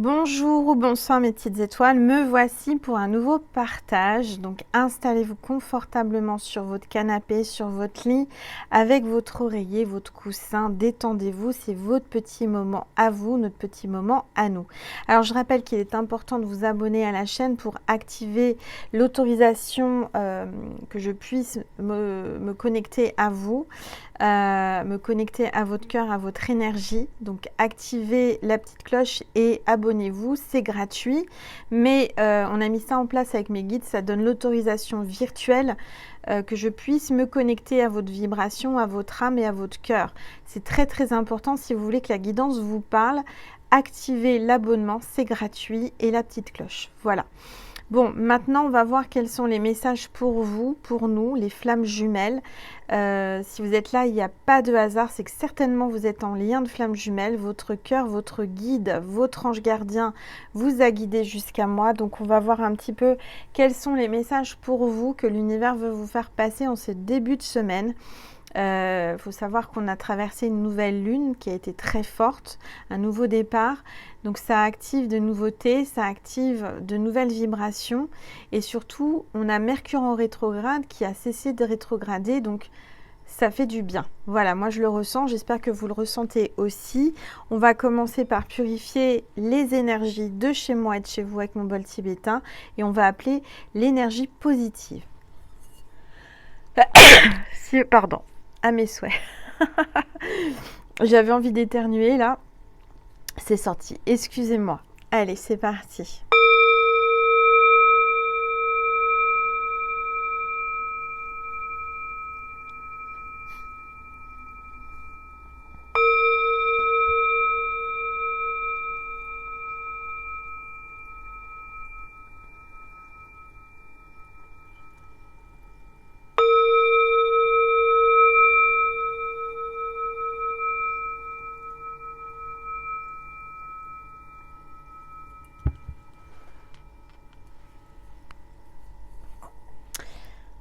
Bonjour ou bonsoir mes petites étoiles, me voici pour un nouveau partage. Donc installez-vous confortablement sur votre canapé, sur votre lit, avec votre oreiller, votre coussin, détendez-vous, c'est votre petit moment à vous, notre petit moment à nous. Alors je rappelle qu'il est important de vous abonner à la chaîne pour activer l'autorisation que je puisse me connecter à vous. Me connecter à votre cœur, à votre énergie. Donc activez la petite cloche et abonnez-vous, c'est gratuit. Mais on a mis ça en place avec mes guides, ça donne l'autorisation virtuelle que je puisse me connecter à votre vibration, à votre âme et à votre cœur. C'est très très important si vous voulez que la guidance vous parle. Activez l'abonnement, c'est gratuit, et la petite cloche. Voilà. Bon, maintenant, on va voir quels sont les messages pour vous, pour nous, les flammes jumelles. Si vous êtes là, il n'y a pas de hasard, c'est que certainement vous êtes en lien de flammes jumelles. Votre cœur, votre guide, votre ange gardien vous a guidé jusqu'à moi. Donc, on va voir un petit peu quels sont les messages pour vous que l'univers veut vous faire passer en ce début de semaine. Faut savoir qu'on a traversé une nouvelle lune qui a été très forte, un nouveau départ. Donc ça active de nouveautés, ça active de nouvelles vibrations. Et surtout, on a Mercure en rétrograde qui a cessé de rétrograder. Donc ça fait du bien. Voilà, moi je le ressens. J'espère que vous le ressentez aussi. On va commencer par purifier les énergies de chez moi et de chez vous avec mon bol tibétain. Et on va appeler l'énergie positive. Pardon. À mes souhaits. J'avais envie d'éternuer là. C'est sorti. Excusez-moi. Allez, c'est parti.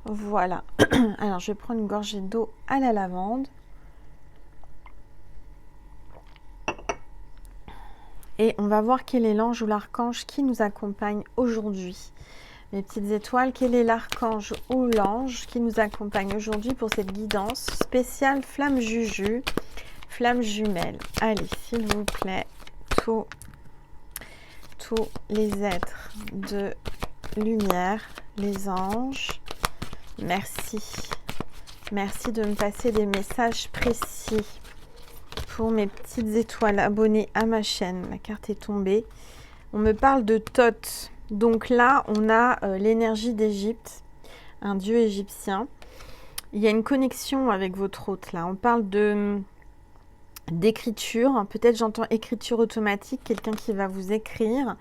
Voilà. Alors, je vais prendre une gorgée d'eau à la lavande. Et on va voir quel est l'ange ou l'archange qui nous accompagne aujourd'hui. Mes petites étoiles, quel est l'archange ou l'ange qui nous accompagne aujourd'hui pour cette guidance spéciale flamme juju, flamme jumelle. Allez, s'il vous plaît, tous les êtres de lumière, les anges, merci. Merci de me passer des messages précis pour mes petites étoiles abonnées à ma chaîne. La carte est tombée. On me parle de Thoth. Donc là, on a l'énergie d'Égypte, un dieu égyptien. Il y a une connexion avec votre hôte là. On parle d'écriture. Peut-être j'entends écriture automatique, quelqu'un qui va vous écrire.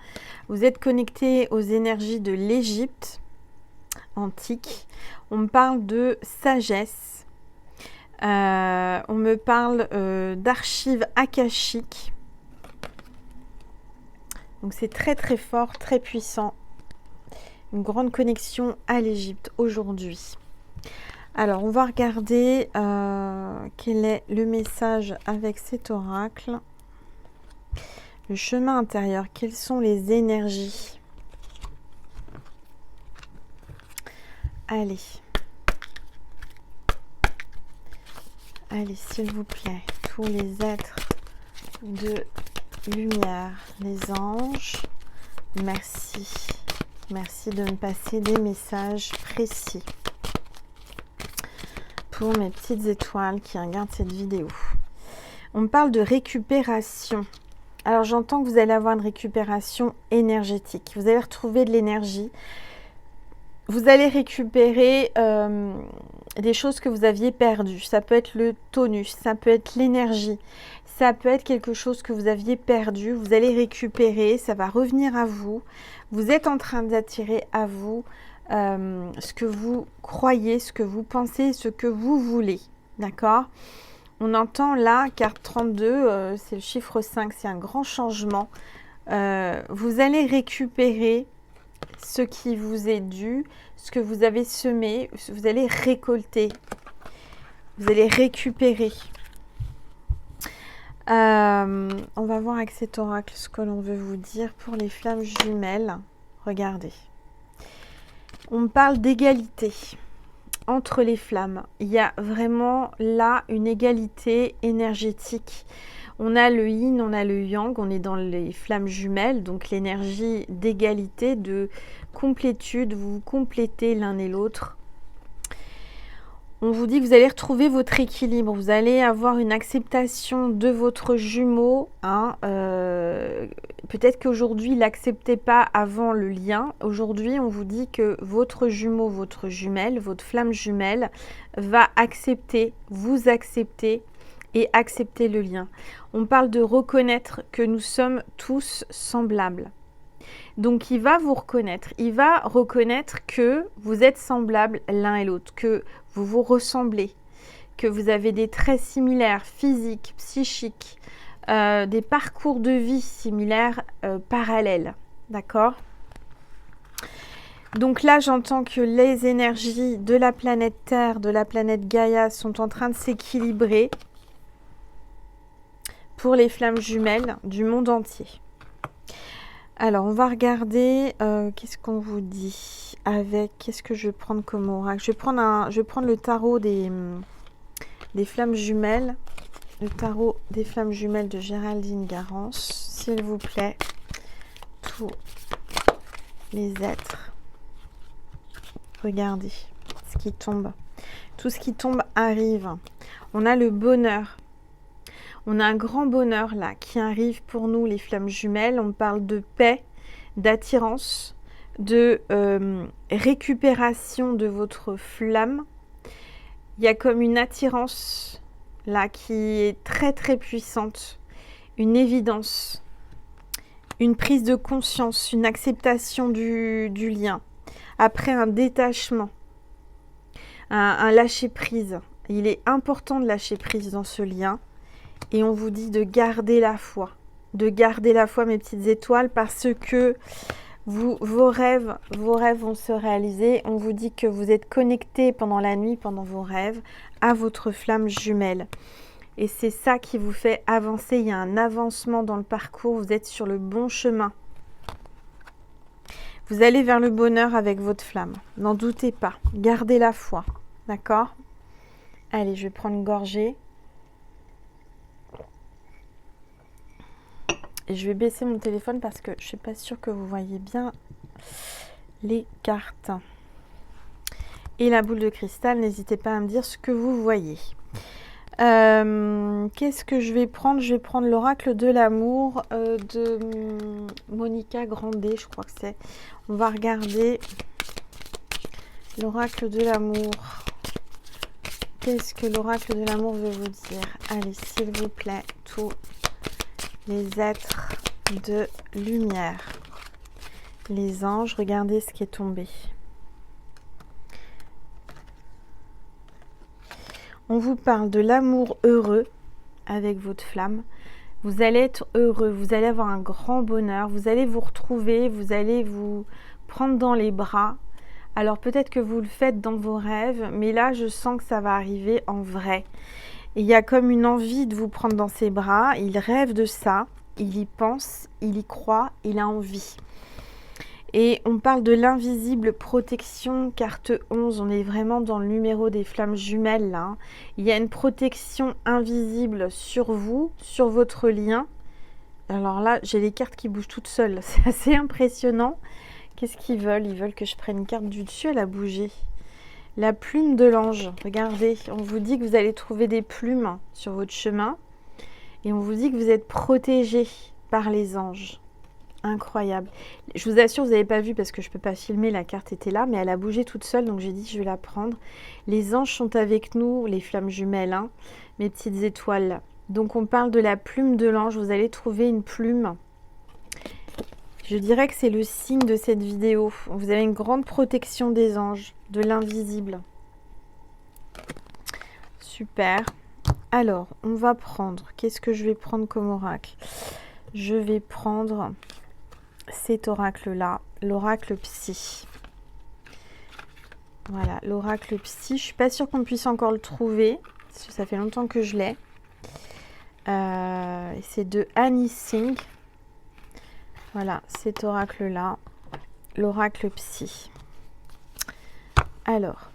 Vous êtes connecté aux énergies de l'Égypte antique. On me parle de sagesse. On me parle d'archives akashiques. Donc c'est très très fort, très puissant. Une grande connexion à l'Égypte aujourd'hui. Alors on va regarder quel est le message avec cet oracle. Le chemin intérieur, quelles sont les énergies? Allez. Allez, s'il vous plaît, tous les êtres de lumière, les anges, merci. Merci de me passer des messages précis pour mes petites étoiles qui regardent cette vidéo. On me parle de récupération. Alors j'entends que vous allez avoir une récupération énergétique. Vous allez retrouver de l'énergie. Vous allez récupérer des choses que vous aviez perdues. Ça peut être le tonus, ça peut être l'énergie, ça peut être quelque chose que vous aviez perdu. Vous allez récupérer, ça va revenir à vous. Vous êtes en train d'attirer à vous ce que vous croyez, ce que vous pensez, ce que vous voulez. D'accord? On entend là, carte 32, c'est le chiffre 5, c'est un grand changement. Vous allez récupérer ce qui vous est dû, ce que vous avez semé, vous allez récolter, vous allez récupérer. On va voir avec cet oracle ce que l'on veut vous dire pour les flammes jumelles. Regardez. On parle d'égalité entre les flammes. Il y a vraiment là une égalité énergétique. On a le yin, on a le yang, on est dans les flammes jumelles, donc l'énergie d'égalité, de complétude, vous vous complétez l'un et l'autre. On vous dit que vous allez retrouver votre équilibre, vous allez avoir une acceptation de votre jumeau. Hein, peut-être qu'aujourd'hui, il l'acceptait pas avant le lien. Aujourd'hui, on vous dit que votre jumeau, votre jumelle, votre flamme jumelle va accepter, vous accepter et accepter le lien. On parle de reconnaître que nous sommes tous semblables. Donc, il va vous reconnaître. Il va reconnaître que vous êtes semblables l'un et l'autre, que vous vous ressemblez, que vous avez des traits similaires, physiques, psychiques, des parcours de vie similaires, parallèles. D'accord ? Donc là, j'entends que les énergies de la planète Terre, de la planète Gaïa sont en train de s'équilibrer pour les flammes jumelles du monde entier. Alors, on va regarder, qu'est-ce qu'on vous dit avec, qu'est-ce que je vais prendre comme oracle. Je vais prendre le tarot des flammes jumelles, le tarot des flammes jumelles de Géraldine Garance, s'il vous plaît, tous les êtres. Regardez ce qui tombe. Tout ce qui tombe arrive. On a le bonheur. On a un grand bonheur là qui arrive pour nous, les flammes jumelles. On parle de paix, d'attirance, de récupération de votre flamme. Il y a comme une attirance là qui est très très puissante, une évidence, une prise de conscience, une acceptation du lien. Après un détachement, un lâcher-prise. Il est important de lâcher prise dans ce lien. Et on vous dit de garder la foi. De garder la foi, mes petites étoiles, parce que vos rêves vont se réaliser. On vous dit que vous êtes connectés pendant la nuit, pendant vos rêves, à votre flamme jumelle. Et c'est ça qui vous fait avancer. Il y a un avancement dans le parcours. Vous êtes sur le bon chemin. Vous allez vers le bonheur avec votre flamme. N'en doutez pas. Gardez la foi. D'accord ? Allez, je vais prendre une gorgée. Et je vais baisser mon téléphone parce que je ne suis pas sûre que vous voyez bien les cartes. Et la boule de cristal, n'hésitez pas à me dire ce que vous voyez. Qu'est-ce que je vais prendre ? Je vais prendre l'oracle de l'amour de Monica Grandet, je crois que c'est. On va regarder l'oracle de l'amour. Qu'est-ce que l'oracle de l'amour veut vous dire ? Allez, s'il vous plaît, tous les êtres de lumière. Les anges, regardez ce qui est tombé. On vous parle de l'amour heureux avec votre flamme. Vous allez être heureux, vous allez avoir un grand bonheur, vous allez vous retrouver, vous allez vous prendre dans les bras. Alors peut-être que vous le faites dans vos rêves, mais là je sens que ça va arriver en vrai. Et il y a comme une envie de vous prendre dans ses bras, il rêve de ça, il y pense, il y croit, il a envie. Et on parle de l'invisible protection, carte 11, on est vraiment dans le numéro des flammes jumelles là. Il y a une protection invisible sur vous, sur votre lien. Alors là, j'ai les cartes qui bougent toutes seules, c'est assez impressionnant. Qu'est-ce qu'ils veulent ? Ils veulent que je prenne une carte du dessus, elle a bougé. La plume de l'ange, regardez, on vous dit que vous allez trouver des plumes sur votre chemin. Et on vous dit que vous êtes protégé par les anges. Incroyable. Je vous assure, vous n'avez pas vu parce que je ne peux pas filmer, la carte était là, mais elle a bougé toute seule, donc j'ai dit je vais la prendre. Les anges sont avec nous, les flammes jumelles, hein, mes petites étoiles. Donc on parle de la plume de l'ange, vous allez trouver une plume. Je dirais que c'est le signe de cette vidéo. Vous avez une grande protection des anges, de l'invisible. Super. Alors, on va prendre, qu'est-ce que je vais prendre comme oracle ? Je vais prendre cet oracle-là, l'oracle psy. Voilà, l'oracle psy. Je ne suis pas sûre qu'on puisse encore le trouver, parce que ça fait longtemps que je l'ai. C'est de Annie Singh. Voilà, cet oracle-là, l'oracle psy. Alors,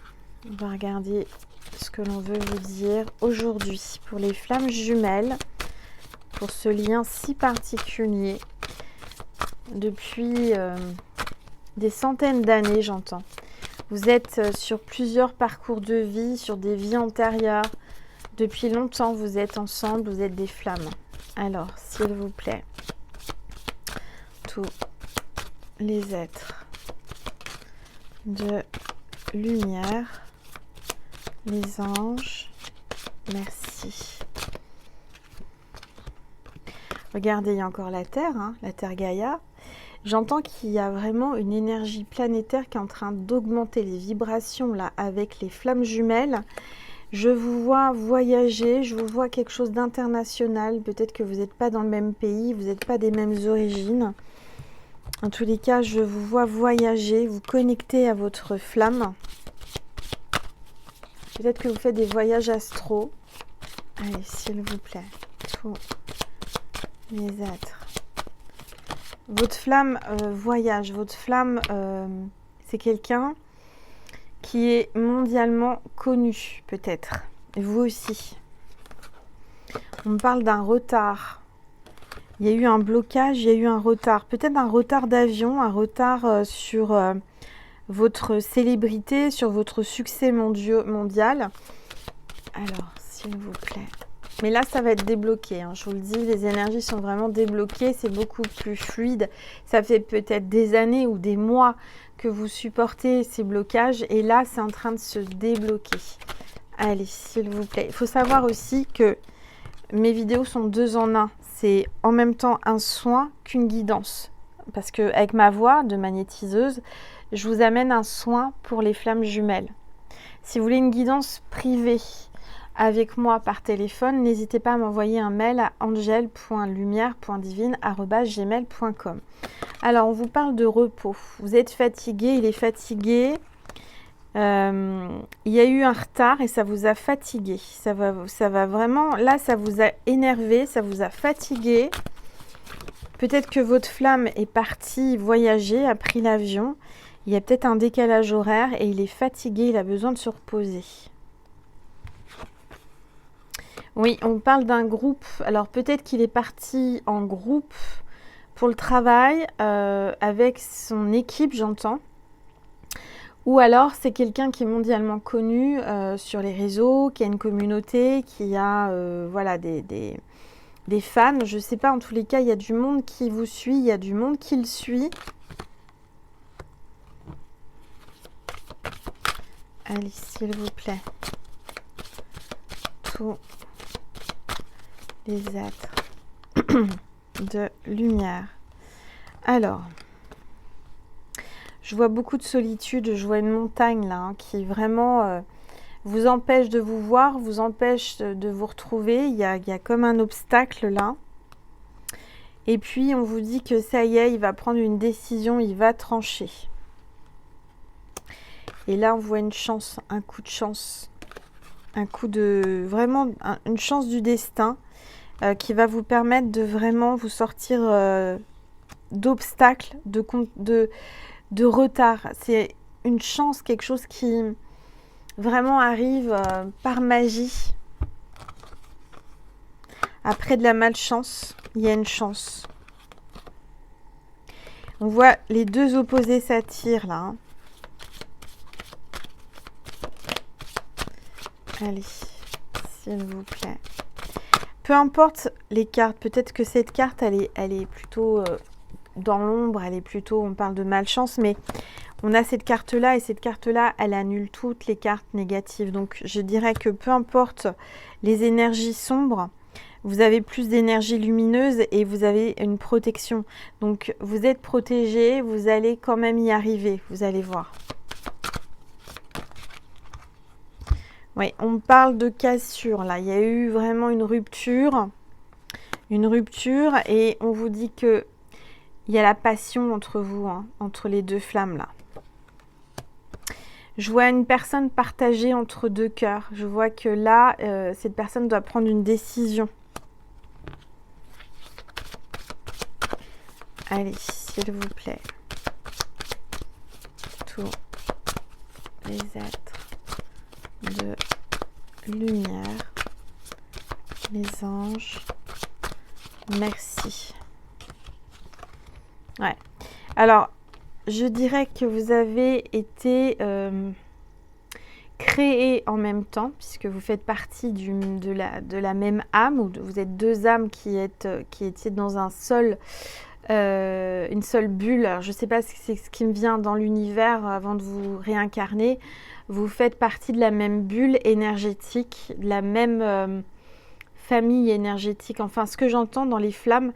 on va regarder ce que l'on veut vous dire aujourd'hui pour les flammes jumelles, pour ce lien si particulier depuis des centaines d'années, j'entends. Vous êtes sur plusieurs parcours de vie, sur des vies antérieures. Depuis longtemps, vous êtes ensemble, vous êtes des flammes. Alors, s'il vous plaît, tous les êtres de lumière, les anges, merci. Regardez, il y a encore la Terre, hein, la Terre Gaïa. J'entends qu'il y a vraiment une énergie planétaire qui est en train d'augmenter les vibrations là avec les flammes jumelles. Je vous vois voyager, je vous vois quelque chose d'international. Peut-être que vous n'êtes pas dans le même pays, vous n'êtes pas des mêmes origines. En tous les cas, je vous vois voyager, vous connecter à votre flamme. Peut-être que vous faites des voyages astraux. Allez, s'il vous plaît, tous les êtres. Votre flamme voyage, votre flamme, c'est quelqu'un qui est mondialement connu, peut-être. Et vous aussi. On me parle d'un retard. Il y a eu un blocage, il y a eu un retard. Peut-être un retard d'avion, un retard sur votre célébrité, sur votre succès mondial. Alors, s'il vous plaît. Mais là, ça va être débloqué. Hein. Je vous le dis, les énergies sont vraiment débloquées. C'est beaucoup plus fluide. Ça fait peut-être des années ou des mois que vous supportez ces blocages. Et là, c'est en train de se débloquer. Allez, s'il vous plaît. Il faut savoir aussi que mes vidéos sont 2 en 1. C'est en même temps un soin qu'une guidance. Parce qu'avec ma voix de magnétiseuse, je vous amène un soin pour les flammes jumelles. Si vous voulez une guidance privée avec moi par téléphone, n'hésitez pas à m'envoyer un mail à angel.lumière.divine@gmail.com. Alors, on vous parle de repos. Vous êtes fatigué, il est fatigué. Il y a eu un retard et ça vous a fatigué. Ça va vraiment... Là, ça vous a énervé, ça vous a fatigué. Peut-être que votre flamme est partie voyager, a pris l'avion. Il y a peut-être un décalage horaire et il est fatigué, il a besoin de se reposer. Oui, on parle d'un groupe. Alors peut-être qu'il est parti en groupe pour le travail avec son équipe, j'entends. Ou alors c'est quelqu'un qui est mondialement connu sur les réseaux, qui a une communauté, qui a voilà, des fans. Je ne sais pas, en tous les cas, il y a du monde qui vous suit, il y a du monde qui le suit. Allez, s'il vous plaît. Tous les êtres de lumière. Alors, je vois beaucoup de solitude, je vois une montagne là, hein, qui vraiment vous empêche de vous voir, vous empêche de vous retrouver. Il y a comme un obstacle là. Et puis, on vous dit que ça y est, il va prendre une décision, il va trancher. Et là, on voit une chance, un coup de chance. Un coup de... Vraiment, une chance du destin qui va vous permettre de vraiment vous sortir d'obstacles, de retard. C'est une chance, quelque chose qui vraiment arrive par magie. Après de la malchance, il y a une chance. On voit les deux opposés s'attirent là. Hein. Allez, s'il vous plaît. Peu importe les cartes, peut-être que cette carte, elle est plutôt dans l'ombre, elle est plutôt, on parle de malchance, mais on a cette carte-là et cette carte-là, elle annule toutes les cartes négatives. Donc, je dirais que peu importe les énergies sombres, vous avez plus d'énergie lumineuse et vous avez une protection. Donc, vous êtes protégé, vous allez quand même y arriver, vous allez voir. Oui, on parle de cassure là. Il y a eu vraiment une rupture et on vous dit que il y a la passion entre vous, hein, entre les deux flammes là. Je vois une personne partagée entre deux cœurs. Je vois que là, cette personne doit prendre une décision. Allez, s'il vous plaît. Tous les êtres de lumière, les anges, merci. Ouais. Alors, je dirais que vous avez été créés en même temps, puisque vous faites partie de la même âme, ou vous êtes deux âmes qui étiez dans une seule bulle. Alors, je ne sais pas si c'est ce qui me vient dans l'univers avant de vous réincarner. Vous faites partie de la même bulle énergétique, de la même famille énergétique. Enfin, ce que j'entends dans les flammes,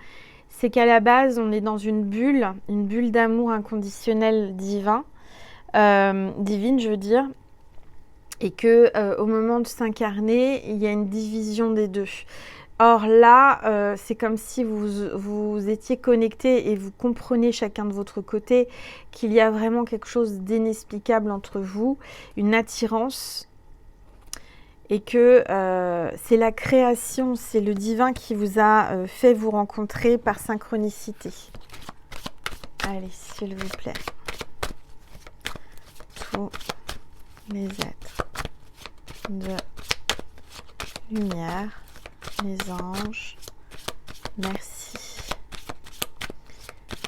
c'est qu'à la base, on est dans une bulle d'amour inconditionnel divine, je veux dire, et que au moment de s'incarner, il y a une division des deux. Or là, c'est comme si vous étiez connectés et vous comprenez chacun de votre côté qu'il y a vraiment quelque chose d'inexplicable entre vous, une attirance, et que c'est la création, c'est le divin qui vous a fait vous rencontrer par synchronicité. Allez, s'il vous plaît. Tous les êtres de lumière, les anges, merci.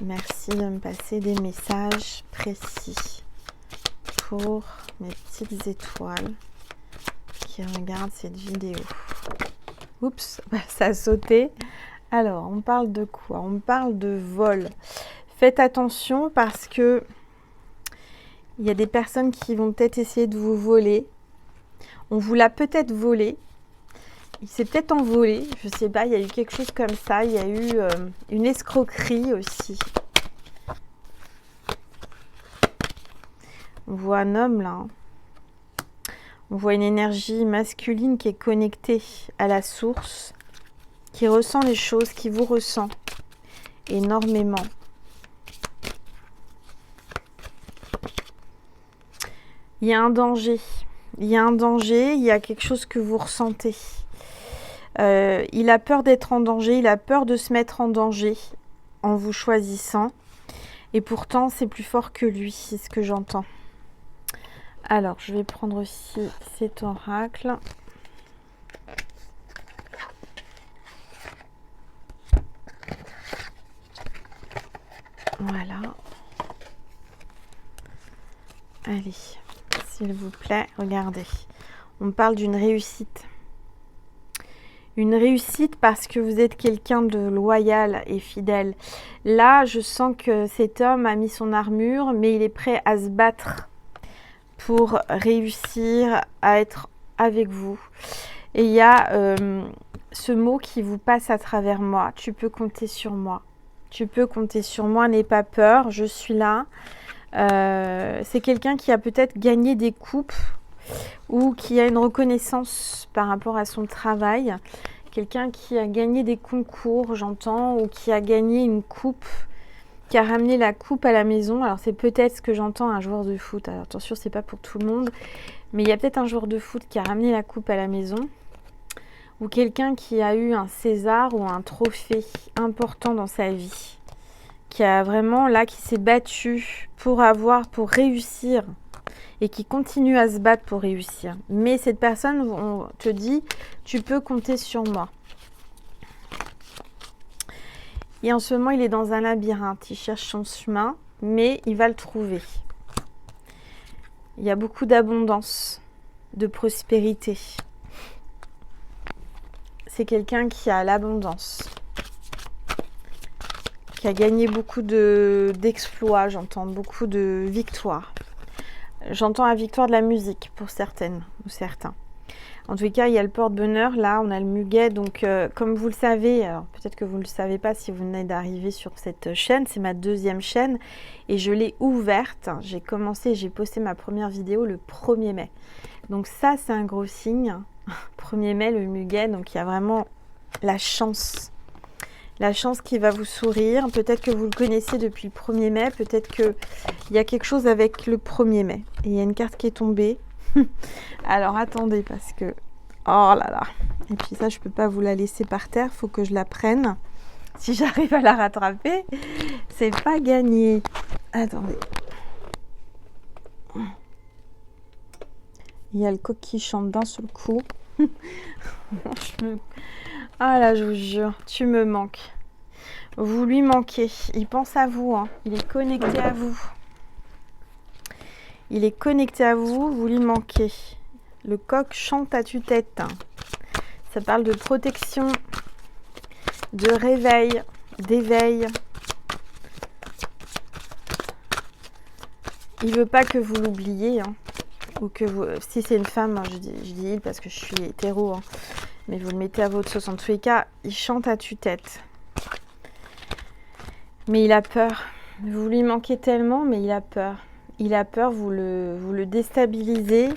Merci de me passer des messages précis pour mes petites étoiles qui regardent cette vidéo. Oups, ça a sauté. Alors, on parle de quoi? On parle de vol. Faites attention parce que il y a des personnes qui vont peut-être essayer de vous voler. On vous l'a peut-être volé. Il s'est peut-être envolé. Je ne sais pas, il y a eu quelque chose comme ça. Il y a eu une escroquerie aussi. On voit un homme là. On voit une énergie masculine qui est connectée à la source, qui ressent les choses, qui vous ressent énormément. Il y a un danger. Il y a un danger, il y a quelque chose que vous ressentez. Il a peur d'être en danger, il a peur de se mettre en danger en vous choisissant. Et pourtant, c'est plus fort que lui, c'est ce que j'entends. Alors, je vais prendre aussi cet oracle. Voilà. Allez, s'il vous plaît, regardez. On parle d'une réussite. Une réussite parce que vous êtes quelqu'un de loyal et fidèle. Là, je sens que cet homme a mis son armure, mais il est prêt à se battre pour réussir à être avec vous. Et il y a ce mot qui vous passe à travers moi. Tu peux compter sur moi. Tu peux compter sur moi, n'aie pas peur, je suis là. C'est quelqu'un qui a peut-être gagné des coupes ou qui a une reconnaissance par rapport à son travail. Quelqu'un qui a gagné des concours, j'entends, ou qui a gagné une coupe, qui a ramené la coupe à la maison. Alors c'est peut-être ce que j'entends, un joueur de foot. Alors attention, c'est pas pour tout le monde, mais il y a peut-être un joueur de foot qui a ramené la coupe à la maison, ou quelqu'un qui a eu un César ou un trophée important dans sa vie, qui a vraiment là, qui s'est battu pour réussir et qui continue à se battre pour réussir. Mais cette personne, on te dit, tu peux compter sur moi. Et en ce moment, il est dans un labyrinthe. Il cherche son chemin, mais il va le trouver. Il y a beaucoup d'abondance, de prospérité. C'est quelqu'un qui a l'abondance, qui a gagné beaucoup d'exploits, j'entends, beaucoup de victoires. J'entends la victoire de la musique pour certaines ou certains. En tout cas, il y a le porte-bonheur. Là, on a le muguet. Donc, comme vous le savez, alors peut-être que vous ne le savez pas si vous venez d'arriver sur cette chaîne. C'est ma deuxième chaîne et je l'ai ouverte. J'ai posté ma première vidéo le 1er mai. Donc ça, c'est un gros signe. 1er mai, le muguet. Donc, il y a vraiment la chance. La chance qui va vous sourire. Peut-être que vous le connaissez depuis le 1er mai. Peut-être qu'il y a quelque chose avec le 1er mai. Et il y a une carte qui est tombée. Alors, attendez, parce que... Oh là là. Et puis ça, je ne peux pas vous la laisser par terre. Il faut que je la prenne. Si j'arrive à la rattraper. C'est pas gagné. Attendez. Il y a le coq qui chante d'un seul coup. Ah là, je vous jure, tu me manques. Vous lui manquez. Il pense à vous, hein. Il est connecté à vous. Il est connecté à vous, vous lui manquez. Le coq chante à tue-tête. Ça parle de protection, de réveil, d'éveil. Il veut pas que vous l'oubliez, hein. Ou que vous, si c'est une femme, hein, je dis il parce que je suis hétéro, hein, mais vous le mettez à votre sauce. En tous les cas, il chante à tue-tête. Mais il a peur. Vous lui manquez tellement, mais il a peur. Il a peur, vous le déstabilisez.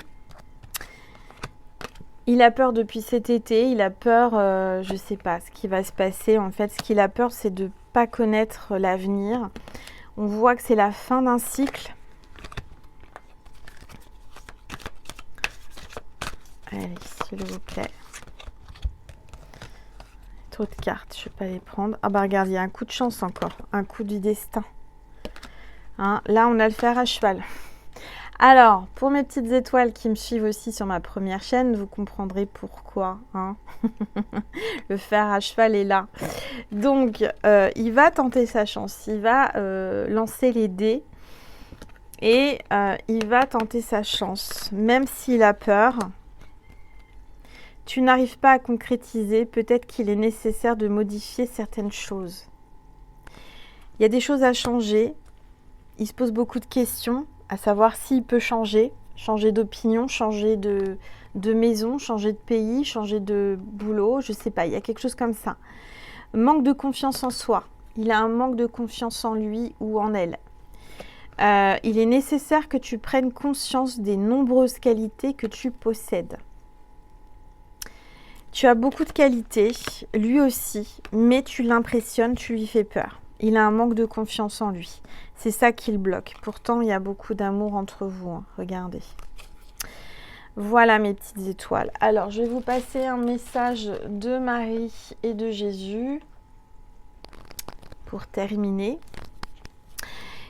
Il a peur depuis cet été. Il a peur, je ne sais pas ce qui va se passer. En fait, ce qu'il a peur, c'est de ne pas connaître l'avenir. On voit que c'est la fin d'un cycle. Allez, s'il vous plaît. Trop de cartes, je ne vais pas les prendre. Ah bah regarde, il y a un coup de chance encore. Un coup du destin. Hein, là, on a le fer à cheval. Alors, pour mes petites étoiles qui me suivent aussi sur ma première chaîne, vous comprendrez pourquoi. Hein. Le fer à cheval est là. Donc, il va tenter sa chance. Il va lancer les dés. Et il va tenter sa chance. Même s'il a peur, tu n'arrives pas à concrétiser. Peut-être qu'il est nécessaire de modifier certaines choses. Il y a des choses à changer. Il se pose beaucoup de questions, à savoir s'il peut changer d'opinion, changer de maison, changer de pays, changer de boulot, je ne sais pas, il y a quelque chose comme ça. Manque de confiance en soi. Il a un manque de confiance en lui ou en elle. Il est nécessaire que tu prennes conscience des nombreuses qualités que tu possèdes. Tu as beaucoup de qualités, lui aussi, mais tu l'impressionnes, tu lui fais peur. Il a un manque de confiance en lui. C'est ça qui le bloque. Pourtant, il y a beaucoup d'amour entre vous. Hein. Regardez. Voilà mes petites étoiles. Alors, je vais vous passer un message de Marie et de Jésus pour terminer.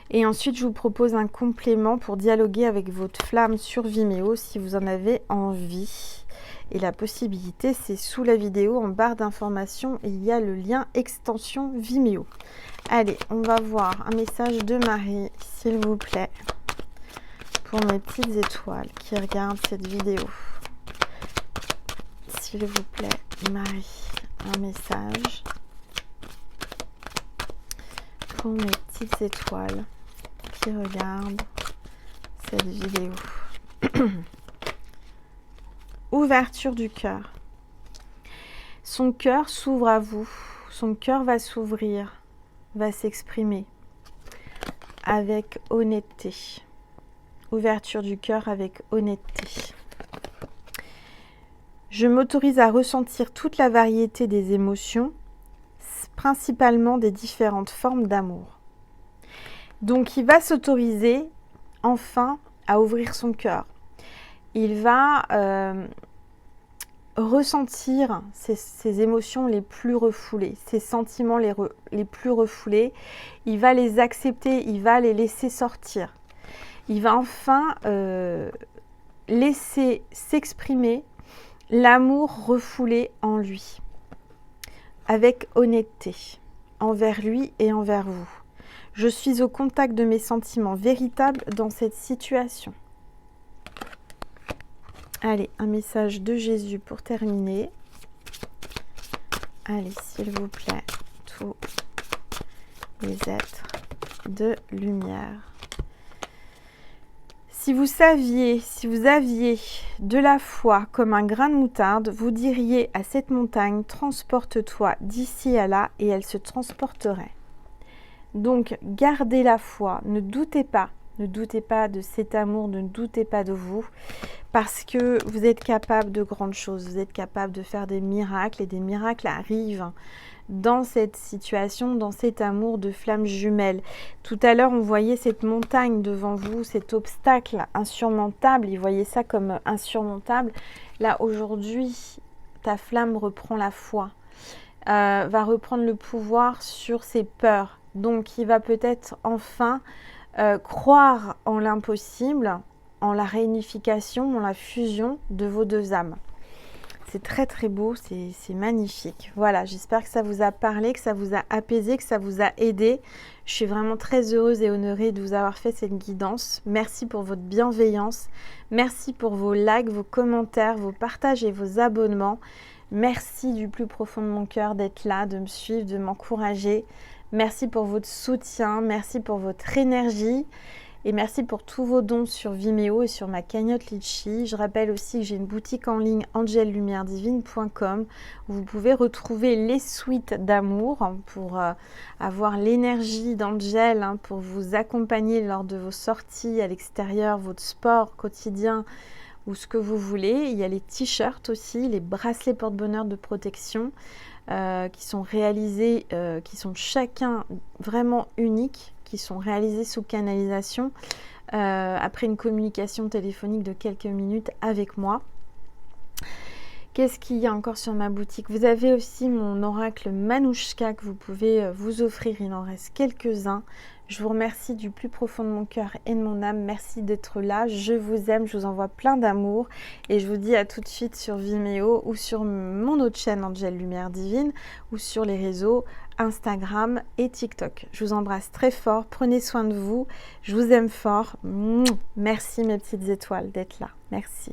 Et ensuite, je vous propose un complément pour dialoguer avec votre flamme sur Vimeo si vous en avez envie. Et la possibilité, c'est sous la vidéo, en barre d'informations, il y a le lien extension Vimeo. Allez, on va voir un message de Marie, s'il vous plaît, pour mes petites étoiles qui regardent cette vidéo. S'il vous plaît, Marie, un message pour mes petites étoiles qui regardent cette vidéo. Ouverture du cœur. Son cœur s'ouvre à vous. Son cœur va s'ouvrir, va s'exprimer avec honnêteté. Ouverture du cœur avec honnêteté. Je m'autorise à ressentir toute la variété des émotions, principalement des différentes formes d'amour. Donc, il va s'autoriser enfin à ouvrir son cœur. Il va ressentir ses émotions les plus refoulées, ses sentiments les plus refoulés. Il va les accepter, il va les laisser sortir. Il va enfin laisser s'exprimer l'amour refoulé en lui, avec honnêteté, envers lui et envers vous. Je suis au contact de mes sentiments véritables dans cette situation. Allez, un message de Jésus pour terminer. Allez, s'il vous plaît, tous les êtres de lumière. Si vous aviez de la foi comme un grain de moutarde, vous diriez à cette montagne, transporte-toi d'ici à là, et elle se transporterait. Donc, gardez la foi, ne doutez pas de cet amour, ne doutez pas de vous, parce que vous êtes capable de grandes choses, vous êtes capable de faire des miracles, et des miracles arrivent dans cette situation, dans cet amour de flamme jumelle. Tout à l'heure, on voyait cette montagne devant vous, cet obstacle insurmontable, il voyait ça comme insurmontable. Là, aujourd'hui, ta flamme reprend la foi, va reprendre le pouvoir sur ses peurs. Donc, il va peut-être enfin croire en l'impossible, en la réunification, en la fusion de vos deux âmes. C'est très très beau, c'est magnifique. Voilà, j'espère que ça vous a parlé, que ça vous a apaisé, que ça vous a aidé. Je suis vraiment très heureuse et honorée de vous avoir fait cette guidance. Merci pour votre bienveillance. Merci pour vos likes, vos commentaires, vos partages et vos abonnements. Merci du plus profond de mon cœur d'être là, de me suivre, de m'encourager. Merci pour votre soutien, merci pour votre énergie. Et merci pour tous vos dons sur Vimeo et sur ma cagnotte Litchi. Je rappelle aussi que j'ai une boutique en ligne angellumièredivine.com où vous pouvez retrouver les suites d'amour pour avoir l'énergie d'Angel, pour vous accompagner lors de vos sorties à l'extérieur, votre sport quotidien ou ce que vous voulez. Il y a les t-shirts aussi, les bracelets porte-bonheur de protection qui sont réalisés, qui sont chacun vraiment uniques, qui sont réalisés sous canalisation après une communication téléphonique de quelques minutes avec moi. Qu'est-ce qu'il y a encore sur ma boutique? Vous avez aussi mon oracle Manouchka que vous pouvez vous offrir. Il en reste quelques-uns. Je vous remercie du plus profond de mon cœur et de mon âme. Merci d'être là. Je vous aime. Je vous envoie plein d'amour. Et je vous dis à tout de suite sur Vimeo ou sur mon autre chaîne Angel Lumière Divine ou sur les réseaux Instagram et TikTok. Je vous embrasse très fort. Prenez soin de vous. Je vous aime fort. Merci mes petites étoiles d'être là. Merci.